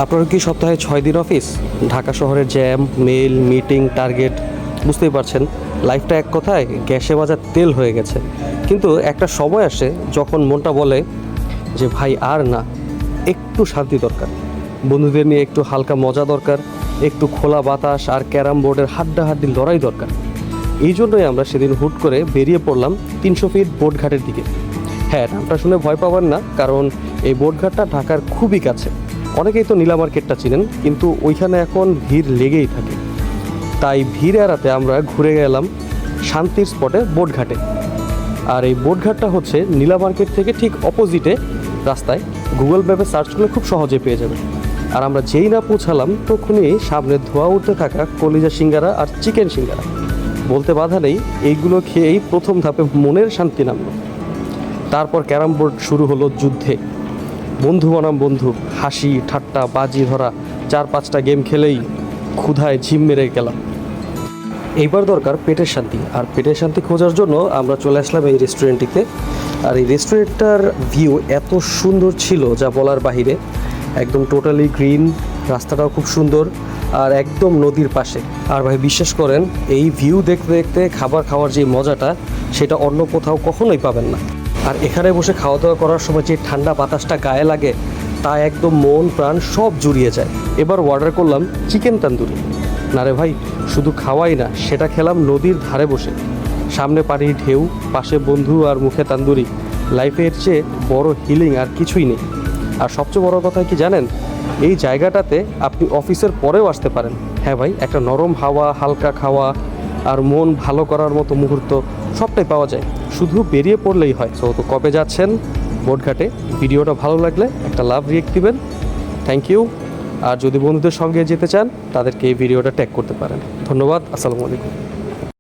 আপনার কি সপ্তাহে 6 দিন অফিস? ঢাকা শহরের জ্যাম, মেল, মিটিং, টার্গেট, বুঝতেই পারছেন লাইফটা এক কথায় গ্যাসে ভাজা তেল হয়ে গেছে। কিন্তু একটা সময় আসে যখন মনটা বলে যে ভাই আর না, একটু শান্তি দরকার, বন্ধুদের নিয়ে একটু হালকা মজা দরকার, একটু খোলা বাতাস আর ক্যারাম বোর্ডের হাড্ডাহাড্ডি লড়াই দরকার। এই জন্যই আমরা সেদিন হুট করে বেরিয়ে পড়লাম 300 ফিট বোটঘাটের দিকে। হ্যাঁ, নামটা শুনে ভয় পাবেন না, কারণ এই বোটঘাটটা ঢাকার খুবই কাছে। অনেকেই তো নীলা মার্কেটটা চিনেন, কিন্তু ওইখানে এখন ভিড় লেগেই থাকে। তাই ভিড় এড়াতে আমরা ঘুরে গেলাম শান্তির স্পটে বোটঘাটে। আর এই বোটঘাটটা হচ্ছে নীলা মার্কেট থেকে ঠিক অপোজিটে রাস্তায়। গুগল ম্যাপে সার্চ করলে খুব সহজে পেয়ে যাবে। আর আমরা যেই না পৌঁছালাম তখনই সামনে ধোয়া উঠতে থাকা কলিজা সিঙ্গারা আর চিকেন সিঙ্গারা, বলতে বাধা নেই, এইগুলো খেয়েই প্রথম ধাপে মনের শান্তি নামলো। তারপর ক্যারাম বোর্ড শুরু হলো যুদ্ধে। বন্ধু বনাম বন্ধু, হাসি ঠাট্টা বাজি ধরা, 4-5টা গেম খেলেই ক্ষুধায় ঝিম মেরে গেলাম। এইবার দরকার পেটের শান্তি, আর পেটের শান্তি খোঁজার জন্য আমরা চলে আসলাম এই রেস্টুরেন্টটিতে। আর এই রেস্টুরেন্টটার ভিউ এত সুন্দর ছিল যা বলার বাহিরে। একদম টোটালি গ্রিন, রাস্তাটাও খুব সুন্দর, আর একদম নদীর পাশে। আর ভাই বিশ্বাস করেন, এই ভিউ দেখতে দেখতে খাবার খাওয়ার যে মজাটা, সেটা অন্য কোথাও কখনোই পাবেন না। আর এখানে বসে খাওয়া দাওয়া করার সময় যে ঠান্ডা বাতাসটা গায়ে লাগে, তা একদম মন প্রাণ সব জুড়িয়ে যায়। এবার অর্ডার করলাম চিকেন তান্দুরি। না রে ভাই, শুধু খাওয়াই না, সেটা খেলাম নদীর ধারে বসে। সামনে পানির ঢেউ, পাশে বন্ধু আর মুখে তান্দুরি। লাইফের চেয়ে বড় হিলিং আর কিছুই নেই। আর সবচেয়ে বড় কথা কি জানেন, এই জায়গাটাতে আপনি অফিসের পরেও আসতে পারেন। হ্যাঁ ভাই, একটা নরম হাওয়া, হালকা খাওয়া আর মন ভালো করার মতো মুহূর্ত সবটাই পাওয়া যায়, শুধু বেরিয়ে পড়লেই হয়। তো কবে যাচ্ছেন বোটঘাটে? ভিডিওটা ভালো লাগলে একটা লাভ রিয়েক্ট দিবেন। Thank you. আর যদি বন্ধুদের সঙ্গে যেতে চান, তাদেরকে এই ভিডিওটা ট্যাগ করতে পারেন। ধন্যবাদ। আসসালামু আলাইকুম।